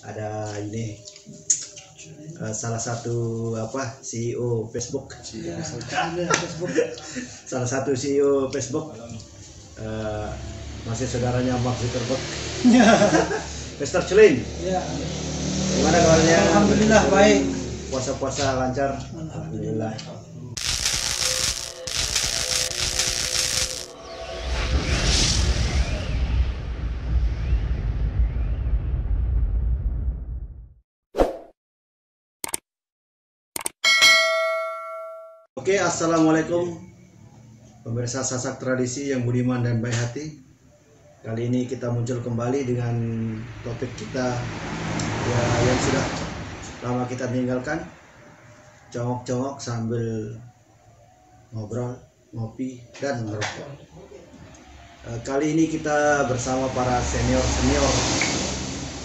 ada ini salah satu CEO Facebook. Salah satu CEO Facebook masih saudaranya Mark Zuckerberg. Mr. Celin. Ya. Gimana kabarnya? Alhamdulillah baik. Puasa-puasa lancar. Alhamdulillah. Oke, assalamualaikum pemirsa Sasak Tradisi yang budiman dan baik hati. Kali ini kita muncul kembali dengan topik kita yang sudah lama kita tinggalkan, congok-congok sambil ngobrol, ngopi, dan merokok. Kali ini kita bersama para senior-senior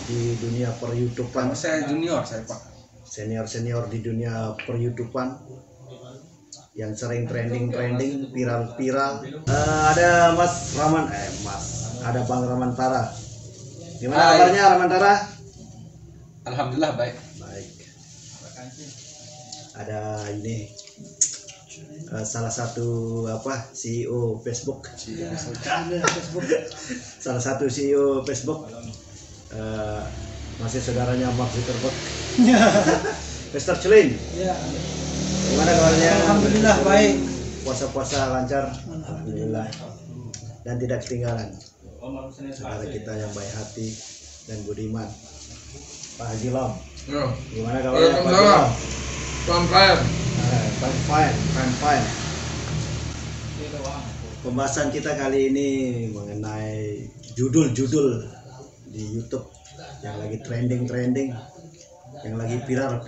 di dunia per-YouTubean. Saya junior, saya Pak. Senior-senior di dunia per-YouTubean yang sering trending, viral. Ada Mas Raman, ada Bang Ramantara. Gimana kabarnya Ramantara? Alhamdulillah baik. Baik. Ada ini salah satu CEO Facebook. Salah satu CEO Facebook masih saudaranya Mark Zuckerberg. Mr. Celin. Ya. Gimana kabarnya? Alhamdulillah baik. Puasa-puasa lancar. Alhamdulillah. Dan tidak ketinggalan saudara kita yang baik hati dan budiman, Pak Haji Lam. Gimana kabarnya Pak Haji Lam? Fine. Pembahasan kita kali ini mengenai judul-judul di YouTube yang lagi trending, yang lagi viral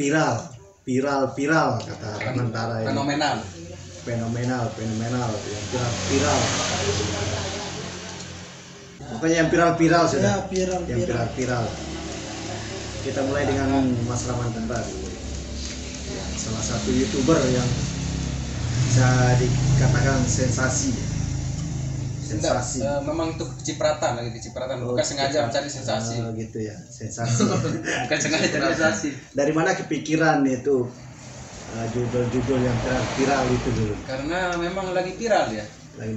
kata Ramantara ini. Fenomenal yang viral. Pokoknya yang viral sudah. Ya, Viral. Kita mulai dengan Mas Ramantara dulu. Salah satu YouTuber yang bisa dikatakan sensasi. Memang itu kecipratan, bukan sengaja mencari sensasi. Gitu ya, sensasi. Bukan sengaja sensasi. Dari mana kepikiran itu judul-judul yang viral itu dulu? Karena memang lagi viral ya. Lagi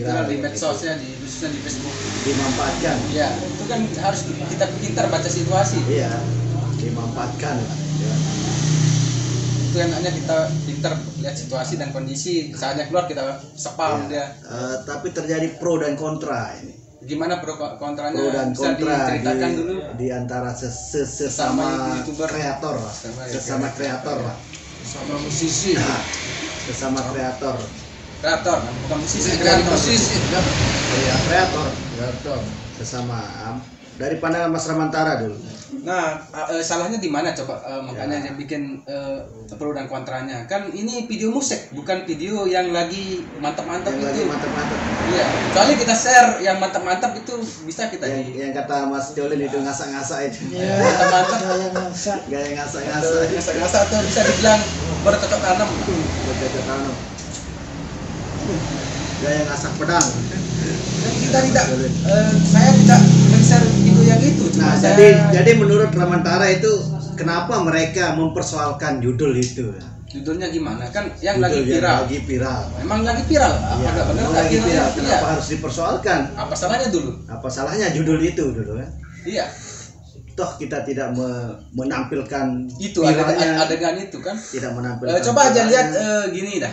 viral di medsosnya, khususnya di Facebook. Dimanfaatkan. Iya, itu kan harus kita pintar baca situasi. Iya, dimanfaatkan. Ya. Itu enaknya kita pintar lihat situasi dan kondisi, saatnya keluar kita spam dia. Tapi terjadi pro dan kontra ini. Gimana pro kontranya? Pro dan kontra diceritakan dulu di antara sesama kreator, sesama musisi, sesama kreator, bukan musisi, kreator, sesama. Dari pandangan Mas Ramantara dulu. Nah, salahnya di mana coba? Makanya dia bikin pro dan kontranya. Kan ini video musik, bukan video yang lagi mantap-mantap itu. Lagi mantap-mantap. Iya. Kecuali kita share yang mantap-mantap itu bisa kita yang kata Mas Jolin itu ngasak-ngasak itu. Iya, mantap-mantap. Gaya ngasak-ngasak. Ngasak-ngasak tuh bisa dibilang bercocok tanam. Bercocok tanam. Gaya ngasak pedang. Saya tidak men-share video yang itu. Nah, jadi menurut Ramantara itu kenapa mereka mempersoalkan judul itu? Judulnya gimana? Kan yang judul lagi viral. Memang lagi viral. Agak benar lagi viral. Kenapa harus dipersoalkan? Apa salahnya dulu? Apa salahnya judul itu dulu kan? Iya. Toh kita tidak menampilkan itu adegan itu kan. Tidak menampilkan. Coba aja lihat gini dah.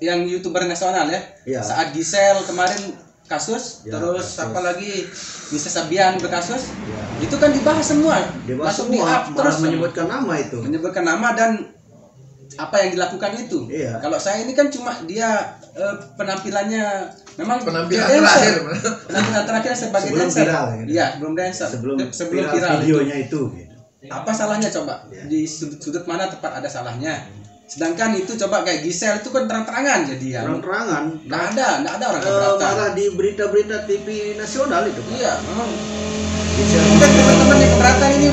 Yang YouTuber nasional ya. Saat Gisel kemarin kasus, terus apa lagi Nisa Sabian berkasus, itu kan dibahas semua. Langsung di-up terus menyebutkan nama itu. Menyebutkan nama dan apa yang dilakukan itu. Kalau saya ini kan cuma dia penampilannya memang penampilan terakhir sebagai dancer. Iya, belum dancer. Sebelum viral videonya itu. Apa salahnya coba? Di sudut mana tepat ada salahnya? Sedangkan itu coba kayak Gisel itu kan terang-terangan jadi ya. Terang-terangan. Nggak ada orang keberatan. Malah di berita-berita TV nasional itu. Iya, memang. Mungkin teman-teman yang keberatan ini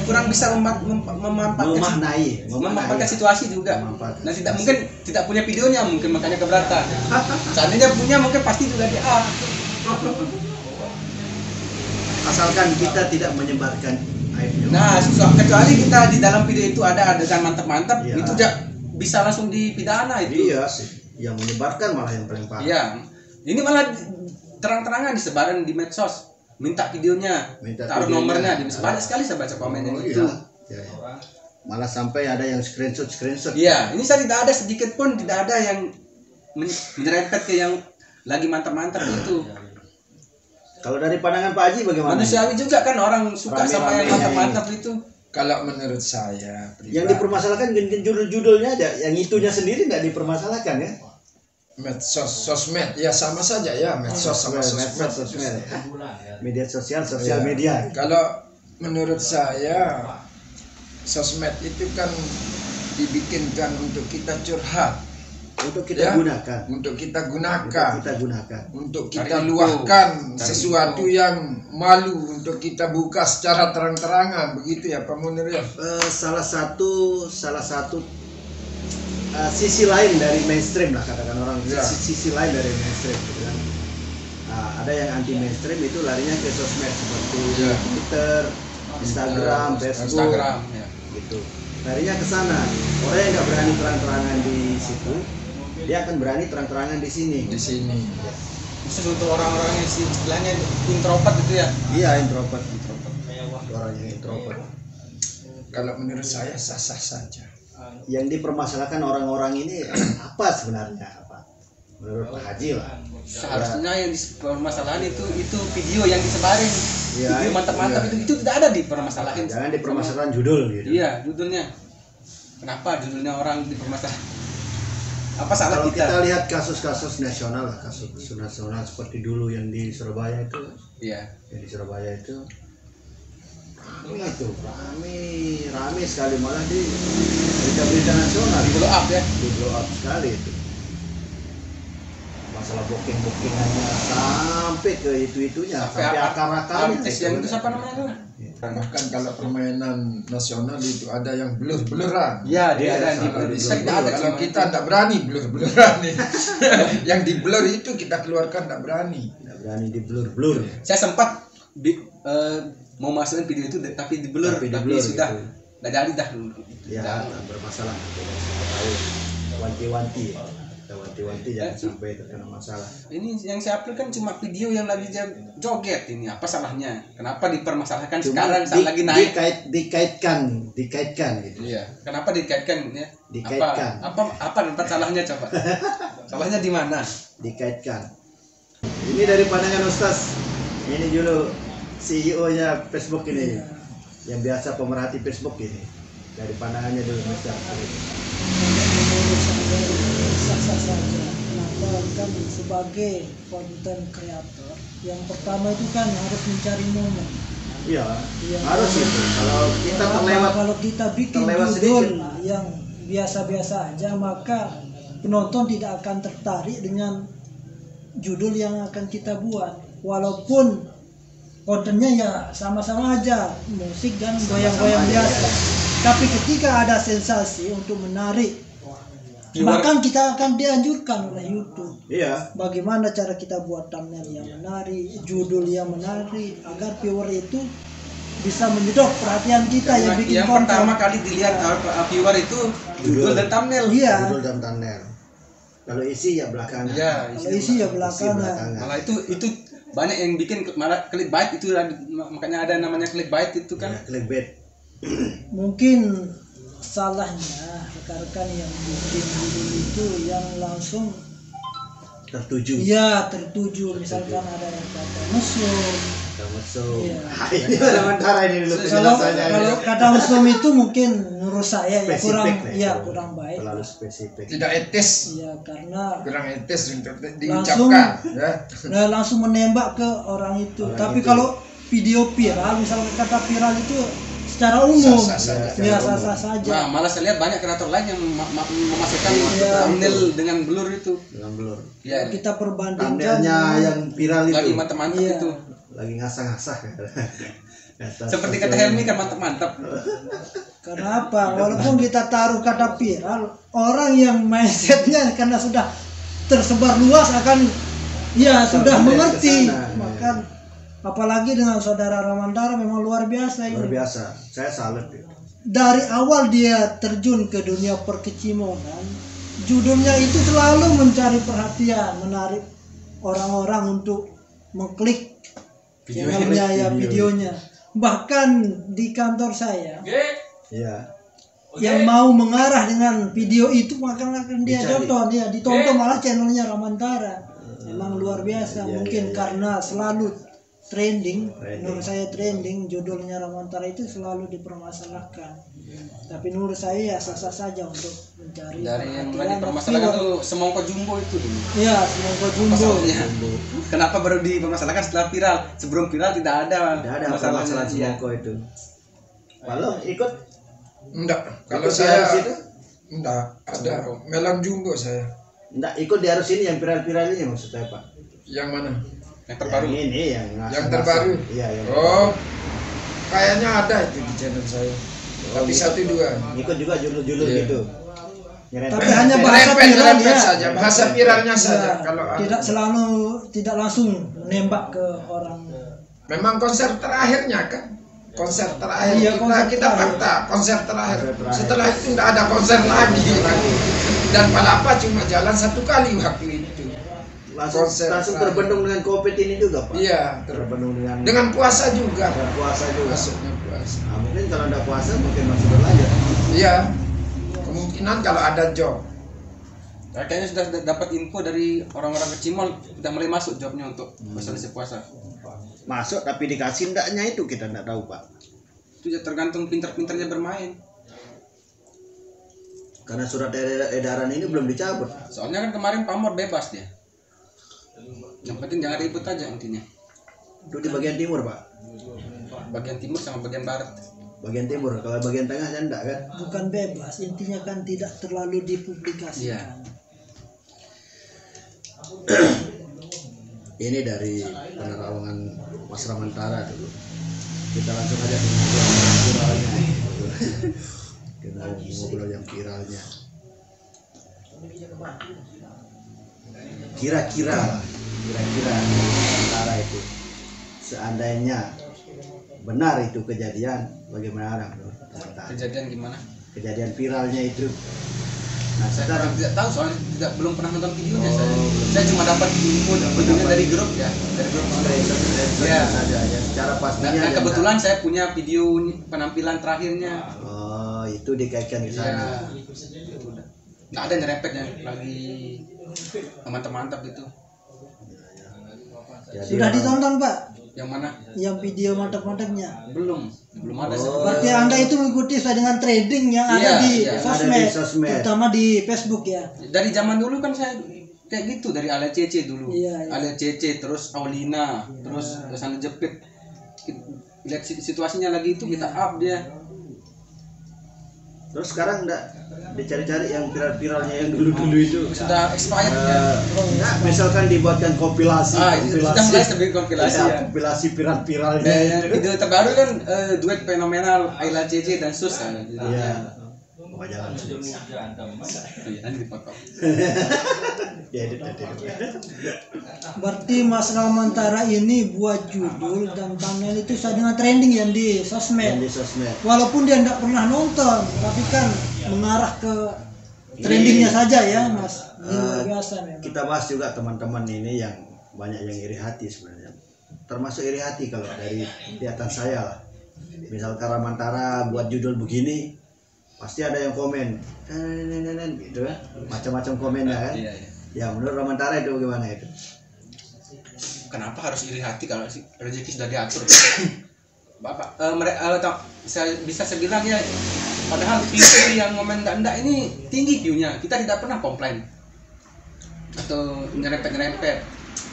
kurang bisa memanfaatkan situasi juga. Nah, tidak punya videonya mungkin makanya keberatan. Seandainya punya mungkin pasti juga di-up. Asalkan kita tidak menyebarkan Nah, kecuali kita di dalam video itu ada adegan mantap-mantap, itu bisa langsung dipidana itu. Iya sih. Yang menyebarkan malah yang paling parah. Iya. Ini malah terang-terangan disebarin di medsos. Minta videonya, taruh nomornya, banyak sekali saya baca komennya itu. Iya. Malah sampai ada yang screenshot. Iya, ini saya tidak ada sedikit pun tidak ada yang menyerempet ke yang lagi mantap-mantap itu. Kalau dari pandangan Pak Haji bagaimana? Manusiawi juga kan orang suka sama yang mantap-mantap itu. Kalau menurut saya pribadi, yang dipermasalahkan judul-judulnya aja, yang itunya sendiri nggak dipermasalahkan ya. Medsos, sosmed ya sama saja ya, medsos sama sosmed. Media sosial media. Kalau menurut saya sosmed itu kan dibikinkan untuk kita curhat, untuk kita gunakan, untuk kita luahkan sesuatu yang malu, untuk kita buka secara terang-terangan, begitu ya Pak Munir ya. Salah satu sisi lain dari mainstream lah, katakan orang, sisi lain dari mainstream gitu kan. Ada yang anti mainstream itu larinya ke sosmed seperti Twitter, Instagram, Facebook, gitu. Larinya ke sana. Orang yang nggak berani terang-terangan di situ, dia akan berani terang-terangan di sini. Khusus untuk orang-orang yang istilahnya introvert itu ya. Iya, introvert. Orang yang introvert. Kalau menurut saya sah-sah saja. Yang dipermasalahkan orang-orang ini apa sebenarnya, Pak? Menurut Pak Haji lah. Seharusnya yang dipermasalahan itu video yang disebarin. Video mantap-mantap itu tidak ada dipermasalahin. Jangan dipermasalahan judul gitu. Iya, judulnya. Kenapa judulnya orang dipermasalahan? Apa salah kalau kita lihat kasus-kasus nasional lah, kasus nasional seperti dulu yang di Surabaya itu. Iya. Yang di Surabaya itu rame sekali, malah di berita-berita nasional di blow up sekali itu. Masalah booking-bookingannya sampai ke itunya, sampai akar-akarnya. Yang itu siapa namanya? Bahkan kalau permainan nasional itu ada yang blur-bluran. Ya, dia ada di blur. Kalau kita tidak berani blur-bluran nih. Yang di blur itu kita keluarkan tidak berani di blur. Saya sempat mau masukin video itu tapi di blur, tapi sudah tidak jadi dah. Ya, bermasalah. Wanti-wanti jangan sampai terkena masalah. Ini yang saya upload kan cuma video yang lagi joget, ini apa salahnya? Kenapa dipermasalahkan sekarang saat lagi naik? Dikaitkan gitu. Iya. Kenapa dikaitkan ya? Dikaitkan. Apa tempat salahnya coba? Salahnya di mana? Dikaitkan. Ini dari pandangan Ustaz. Ini dulu CEO-nya Facebook ini, yang biasa pemerhati Facebook ini. Dari pandangannya dulu Ustaz. Sah-sah saja. Kenapa kan sebagai konten kreator, yang pertama itu kan harus mencari momen. Iya, harus itu. Kalau kita bikin judul yang biasa-biasa aja, maka penonton tidak akan tertarik dengan judul yang akan kita buat. Walaupun kontennya ya sama-sama aja, musik dan goyang-goyang biasa. Tapi ketika ada sensasi untuk menarik, bahkan kita akan dianjurkan oleh YouTube. Iya. Bagaimana cara kita buat thumbnail yang menarik, judul yang menarik, agar viewer itu bisa menyedot perhatian kita yang bikin yang konten. Pertama kali dilihat viewer itu judul dan thumbnail. Iya. Judul dan thumbnail. Kalau isi ya belakangan. Iya. Kalau isi ya belakangan. Malah itu banyak yang bikin malah clickbait itu, makanya ada namanya clickbait itu kan. Ya, clickbait. Mungkin salahnya rekan-rekan yang bikin judul itu yang langsung tertuju. Iya, tertuju. Misalkan ada yang kata mesum. Iya. Ini sementara ini dulu penjelasannya. Kalau kata mesum itu mungkin menurut saya kurang baik. Terlalu spesifik. Tidak etis. Iya, karena kurang etis untuk diucapkan. Langsung menembak ke orang itu. Tapi kalau video viral, misalnya kata viral itu secara umum biasa saja. Nah, malah saya lihat banyak kreator lain yang memasukkan thumbnail dengan blur itu. Dengan blur. Ya, kita perbandingkan thumbnailnya yang viral itu. Lagi mantap-mantap itu. Lagi ngasah-ngasah. Seperti kata Helmi kan mantap-mantap. Kenapa? Walaupun kita taruh kata viral, orang yang mindsetnya karena sudah tersebar luas akan sudah mengerti. Maka Apalagi dengan saudara Ramantara memang luar biasa ini. Luar biasa, saya salut. Dari awal dia terjun ke dunia perkecimonan, judulnya itu selalu mencari perhatian, menarik orang-orang untuk mengklik channelnya ya, videonya. Bahkan di kantor saya, yang mau mengarah dengan video itu maka akan dia tonton, ya ditonton malah channelnya Ramantara. Memang luar biasa, mungkin karena selalu trending, menurut saya trending, judulnya Ramantara itu selalu dipermasalahkan. Tapi menurut saya ya sah-sah saja untuk mencari. Dari yang lagi permasalahan itu semongko jumbo itu dulu. Iya, semongko jumbo. Kenapa baru dipermasalahkan setelah viral? Sebelum viral tidak ada masalah semongko itu. Kalau ikut enggak, kalau saya enggak ada melang jumbo saya. Enggak ikut di arus ini yang viral-viral ini maksud saya Pak. Yang mana? Yang terbaru. Yang ini yang terbaru. Iya, Kayaknya ada itu di channel saya. Tapi 1-2. Ikut juga judul-judul gitu. Tapi hanya bahasa viral saja, bahasa viralnya saja. Kalau tidak langsung menembak ke orang. Memang konser terakhirnya kan. Konser terakhir kita fakta konser terakhir. Setelah itu tidak ada konser lagi. Dan Palapa cuma jalan 1 kali waktu itu. Langsung terbendung dengan COVID ini juga Pak. Iya, terbendung dengan puasa juga. Dengan puasa juga. Masuknya puasa. Nah, mungkin kalau ada puasa mungkin masih berlanjut. Iya. Kemungkinan kalau ada job. Kayaknya sudah dapat info dari orang-orang Kecimol sudah mulai masuk jobnya untuk selesai puasa. Masuk tapi dikasih ndaknya itu kita tidak tahu Pak. Itu tergantung pintar-pintarnya bermain. Karena surat edaran ini belum dicabut. Soalnya kan kemarin pamor bebas dia. Yang penting jangan ribut aja intinya. Itu di bagian timur Pak. Bagian timur sama bagian barat. Bagian timur, kalau bagian tengah kan enggak kan? Bukan bebas, intinya kan tidak terlalu dipublikasikan. Iya. Ini dari penerawangan Mas Ramantara dulu. Kita langsung aja ke viralnya. Kita ngobrol yang viralnya. Kira-kira Ramantara itu seandainya benar itu kejadian, bagaimana orang? Kejadian gimana? Kejadian viralnya itu. Nah, saya tidak tahu soalnya belum pernah nonton videonya. Saya cuma dapat info videonya dari grup ya, dari grup saja ya. Secara pastinya. Nah, kebetulan saya punya video penampilan terakhirnya. Oh, itu dikaitkan ke sana. Nggak ada nyerempet yang lagi mantap-mantap itu. Sudah ditonton Pak? Yang mana? Yang video mantap-mantapnya? Belum ada. Berarti Anda itu mengikuti sesuai dengan trading yang ada di sosmed, terutama di Facebook ya. Dari zaman dulu kan saya kayak gitu, dari Ale Cece dulu. Ale Cece, terus Aulina, terus Sana Jepit. Lihat situasinya lagi itu kita up dia. Terus sekarang enggak dicari-cari yang viral-viralnya yang dulu-dulu itu. Sudah expired ya. Enggak, misalkan dibuatkan kompilasi. Sudah mulai sebagai kompilasi ya. Kompilasi viral-viralnya. Video terbaru kan duet fenomenal Ayla CC dan Sus kan. Iya. Pokoknya jalan. Iya, nanti dipotong. Berarti Mas Ramantara ini buat judul dan thumbnail itu sesuai dengan trending yang di sosmed. Walaupun dia tidak pernah nonton, tapi kan mengarah ke trendingnya saja ya Mas. Ini luar biasa memang. Kita bahas juga teman-teman ini yang banyak yang iri hati sebenarnya. Termasuk iri hati kalau dari kelihatan saya lah. Misalkan Ramantara buat judul begini, pasti ada yang komen, gitu ya, macam-macam komennya kan. Ya menurut Ramantara itu bagaimana itu? Kenapa harus iri hati kalau rezeki sudah diatur? Bapak, bisa saya bilang ya, padahal view yang komen enggak ini tinggi view-nya, kita tidak pernah komplain atau nyerempet.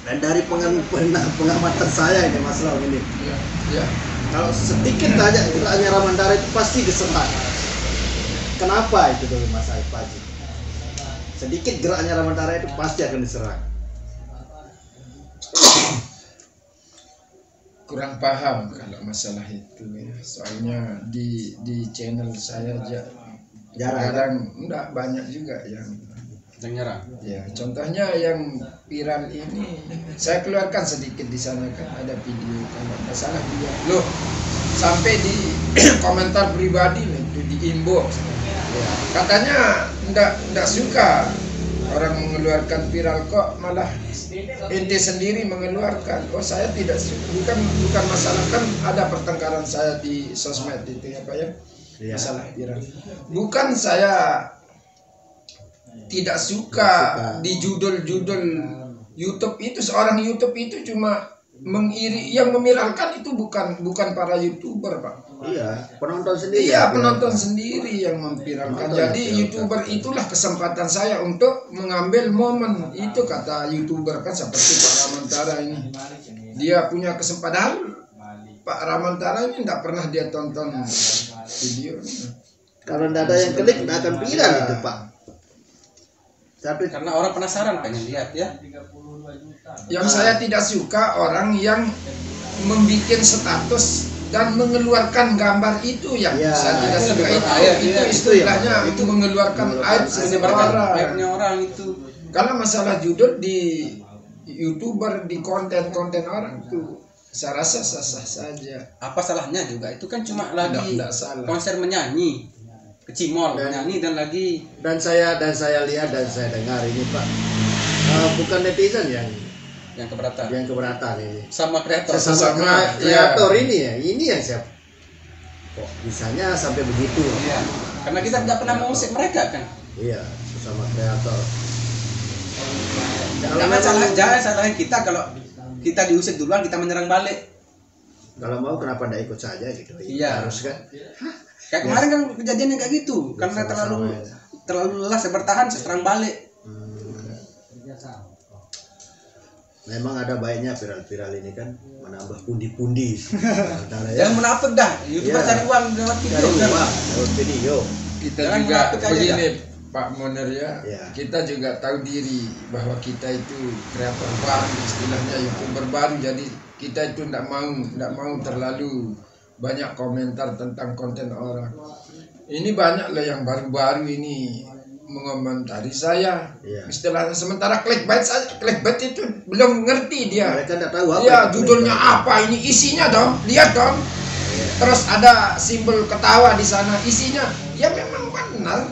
Dan dari pengamatan saya ini Mas Lau ini, kalau sedikit aja geraknya Ramantara itu pasti diserang. Kenapa itu dari Mas Aib Haji? Sedikit geraknya Ramantara itu pasti akan diserang. Kurang paham kalau masalah itu ya. Soalnya di channel saya aja jarang enggak banyak juga yang Ya, contohnya yang viral ini, saya keluarkan sedikit di sana kan ada video kalau nggak salah dia, loh sampai di komentar pribadi itu di inbox, ya, katanya nggak suka orang mengeluarkan viral, kok malah ente sendiri mengeluarkan. Oh saya tidak suka, bukan masalah, kan ada pertengkaran saya di sosmed itu ya Pak ya, masalah viral. Bukan saya tidak suka di judul-judul YouTube itu, seorang YouTube itu cuma mengiri, yang memiralkan itu bukan para YouTuber Pak. Iya, penonton sendiri. Iya, penonton sendiri yang memviralkan. Jadi YouTuber itulah kesempatan saya untuk mengambil momen itu, kata YouTuber kan seperti Pak Ramantara ini. Dia punya kesempatan. Pak Ramantara ini tidak pernah dia tonton video. Kalau tidak ada yang klik, tidak akan viral itu Pak. Tapi karena orang penasaran pengen lihat ya. Yang saya tidak suka orang yang membuat status dan mengeluarkan gambar itu yang saya tidak suka itu istilahnya itu mengeluarkan aib sebenarnya orang itu. Kalau masalah judul di YouTuber, di konten-konten orang itu saya rasa sah-sah saja. Apa salahnya juga, itu kan cuma lagi konser menyanyi, kecimol menyanyi dan lagi. Dan saya lihat dan saya dengar ini Pak, bukan netizen yang keberatan ini, sama kreator, sama kreator ini ya, ini yang saya kok bisanya sampai begitu. Iya. Karena kita tidak pernah mengusik mereka kan. Iya, sama kreator. Jangan salahin kita kalau kita diusik duluan, kita menyerang balik. Kalau mau kenapa tidak ikut saja gitu? Iya. Harus kan. Kayak kemarin kan kejadiannya kayak gitu, karena terlalu lelah saya bertahan, saya serang balik. Memang ada baiknya viral ini kan menambah pundi-pundi. Jangan menafik dah, YouTuber cari uang lewat video. Kita juga begini Pak Moner ya, kita juga tahu diri bahwa kita itu kreator baru, istilahnya YouTuber baru, jadi kita itu tidak mau terlalu banyak komentar tentang konten orang. Ini banyak lah yang baru-baru ini mengomentari saya. Istilahnya sementara clickbait itu belum ngerti dia. Mereka tidak tahu apa. Ya, judulnya apa ini, isinya dong, lihat dong. Terus ada simbol ketawa di sana, isinya ya memang benar.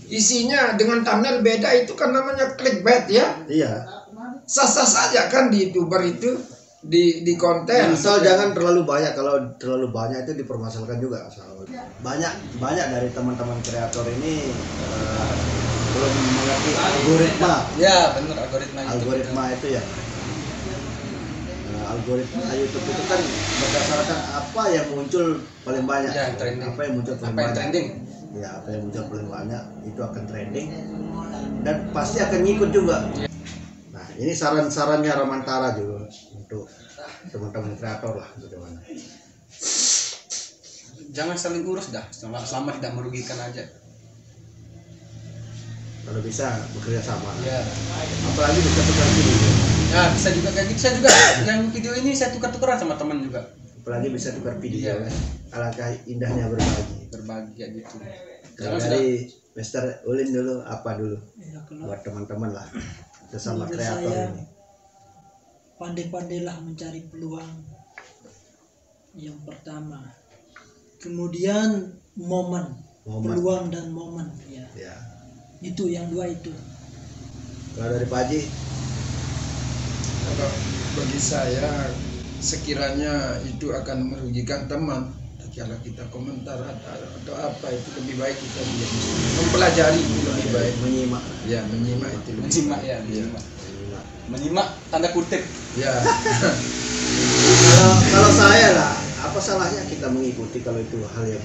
Isinya dengan thumbnail beda, itu kan namanya clickbait ya. Iya. Sah-sah saja kan di YouTuber itu. Di konten. Asal jangan terlalu banyak, kalau terlalu banyak itu dipermasalahkan juga. Banyak dari teman-teman kreator ini belum mengerti algoritma. Ya benar, algoritma itu ya. Algoritma YouTube itu kan berdasarkan apa yang muncul paling banyak. Ya, apa yang muncul paling banyak. Trending. Ya, apa yang muncul paling banyak itu akan trending dan pasti akan ngikut juga. Nah, ini saran-sarannya Ramantara juga untuk teman-teman kreator lah, bagaimana? Jangan saling urus dah, selama tidak merugikan aja. Kalau bisa bekerja sama. Ya. Apalagi bisa tukar video. Ya bisa juga kayak gitu. Saya juga yang video ini saya tukar-tukaran sama teman juga. Apalagi bisa tukar video. Ya. Alangkah indahnya berbagi kayak gitu. Kalau dari Mr. Ulin dulu apa dulu? Ya, buat teman-teman lah. Sesama kreator ini. Pandai-pandailah mencari peluang. Yang pertama. Kemudian momen. Peluang dan momen. Ya. Itu yang dua itu. Kalau dari Pak Haji? Kalau bagi saya sekiranya itu akan merugikan teman, kalau kita komentar atau apa, itu lebih baik kita mempelajari itu lebih baik. Menyimak. Ya, menyimak itu lebih menyimak ya, menyimak tanda kutip. Ya. Kalau saya lah, apa salahnya kita mengikuti kalau itu hal yang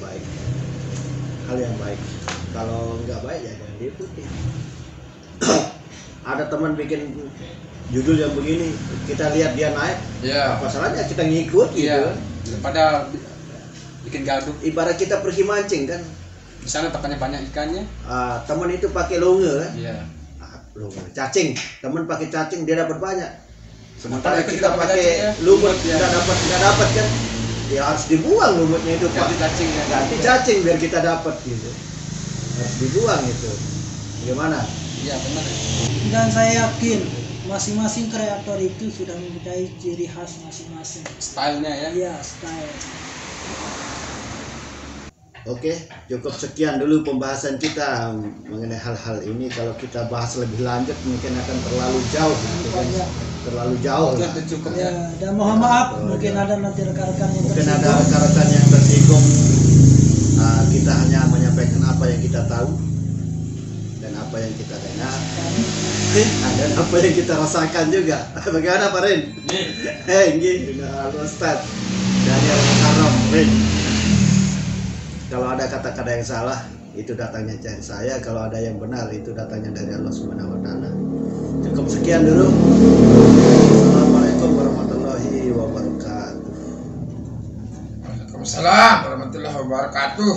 baik. Kalau nggak baik ya jangan diikuti. Ada teman bikin judul yang begini, kita lihat dia naik, apa salahnya kita ngikut gitu. Daripada bikin gaduh. Ibarat kita pergi mancing kan, di sana tempatnya banyak ikannya. Teman itu pakai longe kan, longe cacing, teman pakai cacing dia dapat banyak. Sementara kita pakai lumut nggak dapat kan, ya harus dibuang lumutnya itu Pak. Ganti cacing biar kita dapat gitu, harus dibuang itu. Bagaimana? Iya benar. Dan saya yakin masing-masing kreator itu sudah mempunyai ciri khas masing-masing. Stylenya ya? Iya, style. Oke, cukup sekian dulu pembahasan kita mengenai hal-hal ini. Kalau kita bahas lebih lanjut mungkin akan terlalu jauh, terlalu jauh. Cukup ya. Dan mohon maaf, mungkin ada nanti rekan-rekan yang mungkin ada rekan-rekan yang tersinggung. Kita hanya menyampaikan apa yang kita tahu dan apa yang kita dengar dan apa yang kita rasakan juga. Bagaimana Pak Rin? Ini Ustaz Daniel Muharram Rin. Kalau ada kata-kata yang salah, itu datangnya dari saya. Kalau ada yang benar, itu datangnya dari Allah Subhanahu wa taala. Cukup sekian dulu. Assalamualaikum warahmatullahi wabarakatuh. Waalaikumsalam warahmatullahi wabarakatuh.